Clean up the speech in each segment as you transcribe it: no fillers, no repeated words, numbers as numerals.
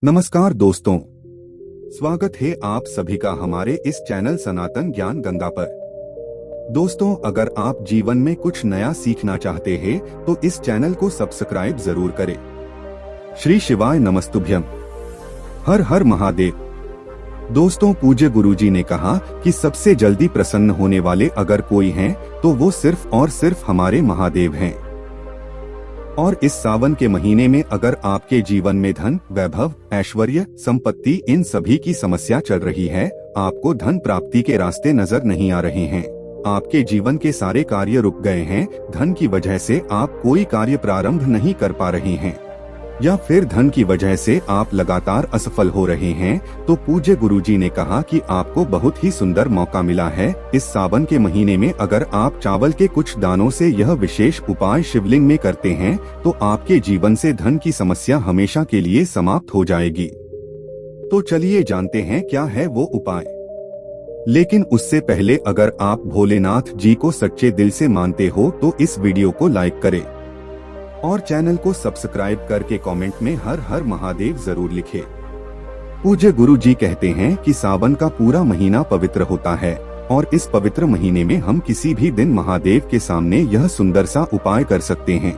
नमस्कार दोस्तों, स्वागत है आप सभी का हमारे इस चैनल सनातन ज्ञान गंगा पर। दोस्तों, अगर आप जीवन में कुछ नया सीखना चाहते हैं तो इस चैनल को सब्सक्राइब जरूर करें। श्री शिवाय नमस्तुभ्यम। हर हर महादेव। दोस्तों, पूज्य गुरुजी ने कहा कि सबसे जल्दी प्रसन्न होने वाले अगर कोई हैं तो वो सिर्फ और सिर्फ हमारे महादेव हैं। और इस सावन के महीने में अगर आपके जीवन में धन, वैभव, ऐश्वर्य, संपत्ति इन सभी की समस्या चल रही है, आपको धन प्राप्ति के रास्ते नजर नहीं आ रहे हैं, आपके जीवन के सारे कार्य रुक गए हैं, धन की वजह से आप कोई कार्य प्रारंभ नहीं कर पा रहे हैं, या फिर धन की वजह से आप लगातार असफल हो रहे हैं, तो पूज्य गुरुजी ने कहा कि आपको बहुत ही सुंदर मौका मिला है। इस सावन के महीने में अगर आप चावल के कुछ दानों से यह विशेष उपाय शिवलिंग में करते हैं तो आपके जीवन से धन की समस्या हमेशा के लिए समाप्त हो जाएगी। तो चलिए जानते हैं क्या है वो उपाय। लेकिन उससे पहले अगर आप भोलेनाथ जी को सच्चे दिल से मानते हो तो इस वीडियो को लाइक करें और चैनल को सब्सक्राइब करके कमेंट में हर हर महादेव जरूर लिखें। पूज्य गुरु जी कहते हैं कि सावन का पूरा महीना पवित्र होता है और इस पवित्र महीने में हम किसी भी दिन महादेव के सामने यह सुंदर सा उपाय कर सकते हैं।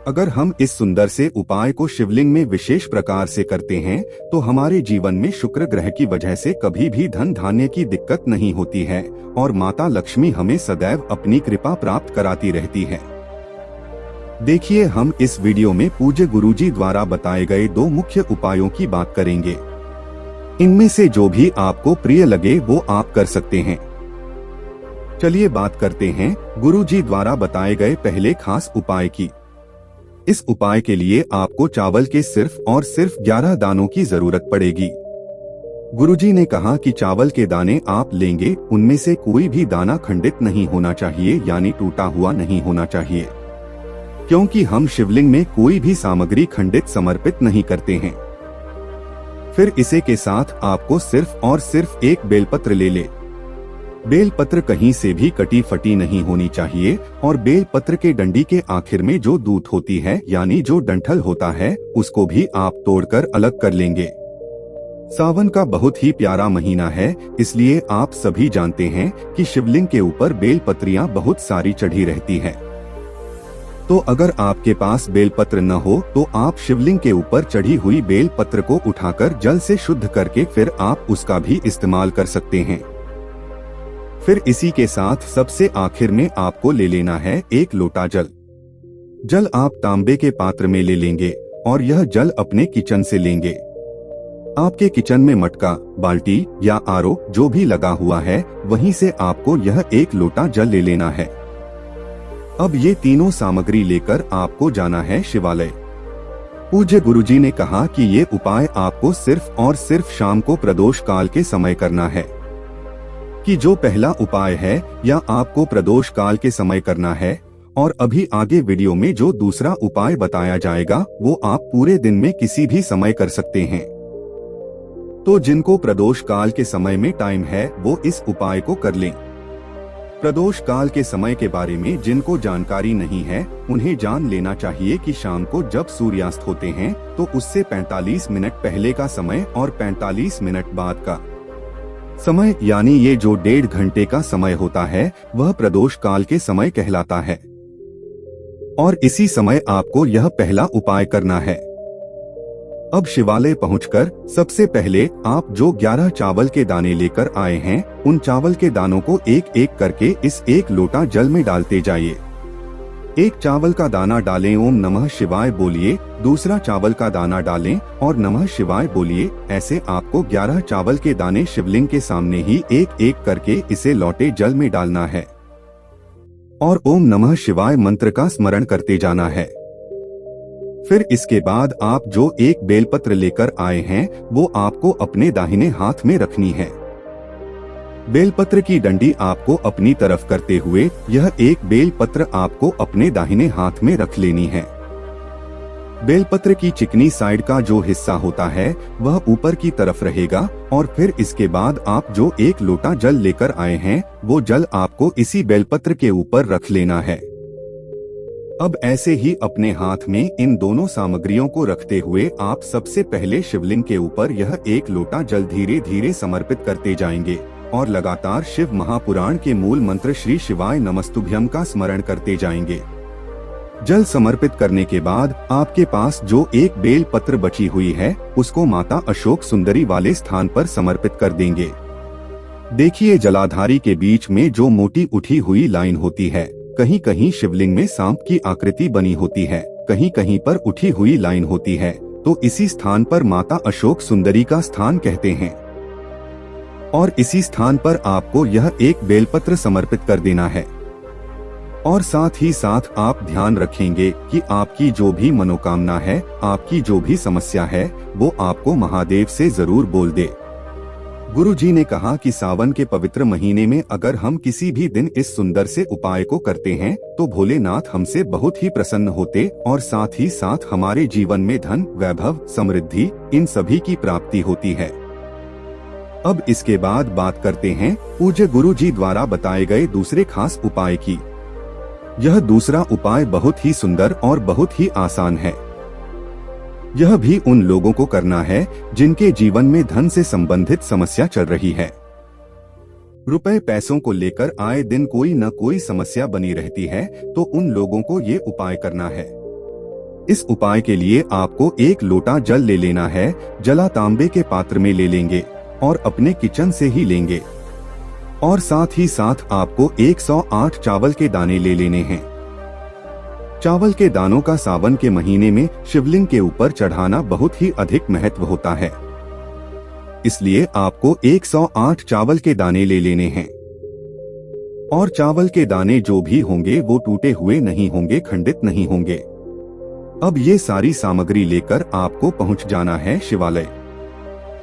अगर हम इस सुंदर से उपाय को शिवलिंग में विशेष प्रकार से करते हैं तो हमारे जीवन में शुक्र ग्रह की वजह से कभी भी धन धान्य की दिक्कत नहीं होती है और माता लक्ष्मी हमें सदैव अपनी कृपा प्राप्त कराती रहती है। देखिए, हम इस वीडियो में पूज्य गुरुजी द्वारा बताए गए दो मुख्य उपायों की बात करेंगे। इनमें से जो भी आपको प्रिय लगे वो आप कर सकते हैं। चलिए बात करते हैं गुरुजी द्वारा बताए गए पहले खास उपाय की। इस उपाय के लिए आपको चावल के सिर्फ और सिर्फ 11 दानों की जरूरत पड़ेगी। गुरुजी ने कहा कि चावल के दाने आप लेंगे, उनमें से कोई भी दाना खंडित नहीं होना चाहिए, यानी टूटा हुआ नहीं होना चाहिए, क्योंकि हम शिवलिंग में कोई भी सामग्री खंडित समर्पित नहीं करते हैं। फिर इसे के साथ आपको सिर्फ और सिर्फ एक बेलपत्र ले ले। बेलपत्र कहीं से भी कटी फटी नहीं होनी चाहिए और बेलपत्र के डंडी के आखिर में जो दूत होती है, यानी जो डंठल होता है, उसको भी आप तोड़कर अलग कर लेंगे। सावन का बहुत ही प्यारा महीना है, इसलिए आप सभी जानते हैं कि शिवलिंग के ऊपर बेलपत्रियां बहुत सारी चढ़ी रहती है। तो अगर आपके पास बेलपत्र न हो तो आप शिवलिंग के ऊपर चढ़ी हुई बेलपत्र को उठाकर जल से शुद्ध करके फिर आप उसका भी इस्तेमाल कर सकते हैं। फिर इसी के साथ सबसे आखिर में आपको ले लेना है एक लोटा जल। जल आप तांबे के पात्र में ले लेंगे और यह जल अपने किचन से लेंगे। आपके किचन में मटका, बाल्टी या आरो जो भी लगा हुआ है, वहीं से आपको यह एक लोटा जल ले लेना है। अब ये तीनों सामग्री लेकर आपको जाना है शिवालय। पूज्य गुरुजी ने कहा कि ये उपाय आपको सिर्फ और सिर्फ शाम को प्रदोष काल के समय करना है। कि जो पहला उपाय है या आपको प्रदोष काल के समय करना है, और अभी आगे वीडियो में जो दूसरा उपाय बताया जाएगा वो आप पूरे दिन में किसी भी समय कर सकते हैं। तो जिनको प्रदोष काल के समय में टाइम है वो इस उपाय को कर लें। प्रदोष काल के समय के बारे में जिनको जानकारी नहीं है उन्हें जान लेना चाहिए कि शाम को जब सूर्यास्त होते हैं तो उससे 45 मिनट पहले का समय और 45 मिनट बाद का समय, यानी ये जो 1.5 घंटे का समय होता है वह प्रदोष काल के समय कहलाता है। और इसी समय आपको यह पहला उपाय करना है। अब शिवालय पहुंचकर सबसे पहले आप जो 11 चावल के दाने लेकर आए हैं उन चावल के दानों को एक एक करके इस एक लोटा जल में डालते जाइए। एक चावल का दाना डालें, ओम नमः शिवाय बोलिए, दूसरा चावल का दाना डालें और नमः शिवाय बोलिए। ऐसे आपको 11 चावल के दाने शिवलिंग के सामने ही एक एक करके इसे लौटे जल में डालना है और ओम नमः शिवाय मंत्र का स्मरण करते जाना है। फिर इसके बाद आप जो एक बेलपत्र लेकर आए हैं वो आपको अपने दाहिने हाथ में रखनी है। बेलपत्र की डंडी आपको अपनी तरफ करते हुए यह एक बेलपत्र आपको अपने दाहिने हाथ में रख लेनी है। बेलपत्र की चिकनी साइड का जो हिस्सा होता है वह ऊपर की तरफ रहेगा और फिर इसके बाद आप जो एक लोटा जल लेकर आए हैं वो जल आपको इसी बेलपत्र के ऊपर रख लेना है। अब ऐसे ही अपने हाथ में इन दोनों सामग्रियों को रखते हुए आप सबसे पहले शिवलिंग के ऊपर यह एक लोटा जल धीरे धीरे समर्पित करते जाएंगे और लगातार शिव महापुराण के मूल मंत्र श्री शिवाय नमस्तुभ्यम का स्मरण करते जाएंगे। जल समर्पित करने के बाद आपके पास जो एक बेल पत्र बची हुई है उसको माता अशोक सुंदरी वाले स्थान पर समर्पित कर देंगे। देखिए, जलाधारी के बीच में जो मोटी उठी हुई लाइन होती है, कहीं कहीं शिवलिंग में सांप की आकृति बनी होती है, कहीं कहीं पर उठी हुई लाइन होती है, तो इसी स्थान पर माता अशोक सुंदरी का स्थान कहते हैं। और इसी स्थान पर आपको यह एक बेलपत्र समर्पित कर देना है। और साथ ही साथ आप ध्यान रखेंगे कि आपकी जो भी मनोकामना है, आपकी जो भी समस्या है, वो आपको महादेव से जरूर बोल दे। गुरुजी ने कहा कि सावन के पवित्र महीने में अगर हम किसी भी दिन इस सुंदर से उपाय को करते हैं तो भोलेनाथ हमसे बहुत ही प्रसन्न होते और साथ ही साथ हमारे जीवन में धन, वैभव, समृद्धि इन सभी की प्राप्ति होती है। अब इसके बाद बात करते हैं पूज्य गुरुजी द्वारा बताए गए दूसरे खास उपाय की। यह दूसरा उपाय बहुत ही सुंदर और बहुत ही आसान है। यह भी उन लोगों को करना है जिनके जीवन में धन से संबंधित समस्या चल रही है। रुपए पैसों को लेकर आए दिन कोई न कोई समस्या बनी रहती है, तो उन लोगों को ये उपाय करना है। इस उपाय के लिए आपको एक लोटा जल ले लेना है, जला तांबे के पात्र में ले लेंगे और अपने किचन से ही लेंगे। और साथ ही साथ आपको 108 चावल के दाने ले लेने हैं। चावल के दानों का सावन के महीने में शिवलिंग के ऊपर चढ़ाना बहुत ही अधिक महत्व होता है, इसलिए आपको 108 चावल के दाने ले लेने हैं। और चावल के दाने जो भी होंगे वो टूटे हुए नहीं होंगे, खंडित नहीं होंगे। अब ये सारी सामग्री लेकर आपको पहुंच जाना है शिवालय।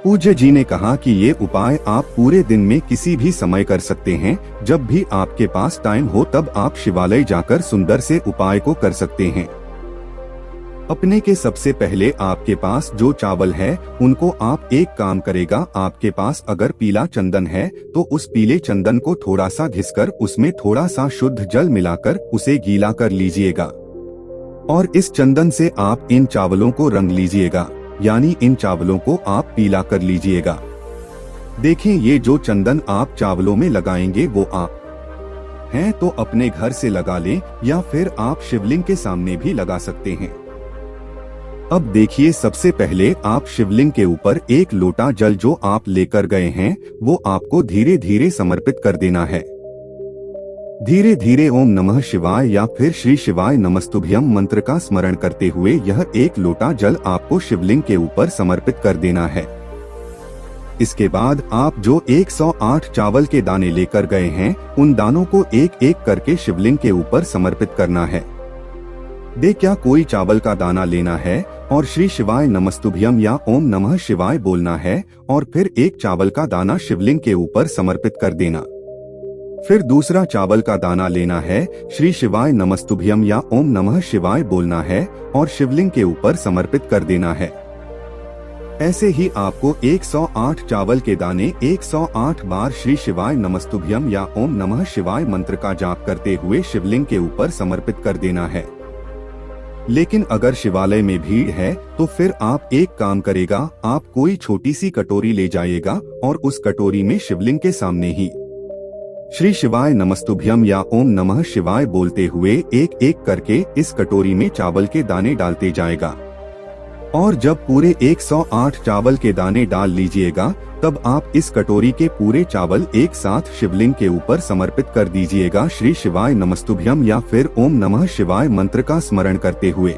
पूज्य जी ने कहा कि ये उपाय आप पूरे दिन में किसी भी समय कर सकते हैं। जब भी आपके पास टाइम हो तब आप शिवालय जाकर सुंदर से उपाय को कर सकते हैं। अपने के सबसे पहले आपके पास जो चावल है उनको आप एक काम करेगा, आपके पास अगर पीला चंदन है तो उस पीले चंदन को थोड़ा सा घिसकर उसमें थोड़ा सा शुद्ध जल मिलाकर उसे गीला कर लीजिएगा और इस चंदन से आप इन चावलों को रंग लीजिएगा, यानी इन चावलों को आप पीला कर लीजिएगा। देखें, ये जो चंदन आप चावलों में लगाएंगे वो आप हैं तो अपने घर से लगा लें या फिर आप शिवलिंग के सामने भी लगा सकते हैं। अब देखिए, सबसे पहले आप शिवलिंग के ऊपर एक लोटा जल जो आप लेकर गए हैं वो आपको धीरे धीरे समर्पित कर देना है। धीरे धीरे ओम नमः शिवाय या फिर श्री शिवाय नमस्तुभ्यम मंत्र का स्मरण करते हुए यह एक लोटा जल आपको शिवलिंग के ऊपर समर्पित कर देना है। इसके बाद आप जो 108 चावल के दाने लेकर गए हैं उन दानों को एक एक करके शिवलिंग के ऊपर समर्पित करना है। क्या कोई चावल का दाना लेना है और श्री शिवाय नमस्तुभ्यम या ओम नमः शिवाय बोलना है और फिर एक चावल का दाना शिवलिंग के ऊपर समर्पित कर देना। फिर दूसरा चावल का दाना लेना है, श्री शिवाय नमस्तुभ्यम या ओम नमः शिवाय बोलना है और शिवलिंग के ऊपर समर्पित कर देना है। ऐसे ही आपको 108 चावल के दाने 108 बार श्री शिवाय नमस्तुभ्यम या ओम नमः शिवाय मंत्र का जाप करते हुए शिवलिंग के ऊपर समर्पित कर देना है। लेकिन अगर शिवालय में भीड़ है तो फिर आप एक काम करेगा, आप कोई छोटी सी कटोरी ले जाइएगा और उस कटोरी में शिवलिंग के सामने ही श्री शिवाय नमस्तुभ्यम या ओम नमः शिवाय बोलते हुए एक एक करके इस कटोरी में चावल के दाने डालते जाएगा। और जब पूरे 108 चावल के दाने डाल लीजिएगा तब आप इस कटोरी के पूरे चावल एक साथ शिवलिंग के ऊपर समर्पित कर दीजिएगा श्री शिवाय नमस्तुभ्यम या फिर ओम नमः शिवाय मंत्र का स्मरण करते हुए।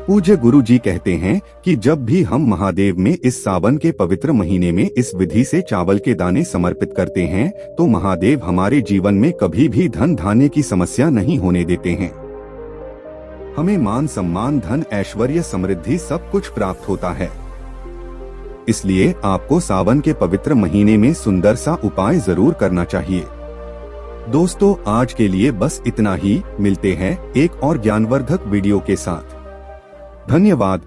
पूज्य गुरु जी कहते हैं कि जब भी हम महादेव में इस सावन के पवित्र महीने में इस विधि से चावल के दाने समर्पित करते हैं तो महादेव हमारे जीवन में कभी भी धन धान्य की समस्या नहीं होने देते हैं। हमें मान सम्मान, धन, ऐश्वर्य, समृद्धि सब कुछ प्राप्त होता है। इसलिए आपको सावन के पवित्र महीने में सुंदर सा उपाय जरूर करना चाहिए। दोस्तों, आज के लिए बस इतना ही। मिलते हैं एक और ज्ञानवर्धक वीडियो के साथ। धन्यवाद।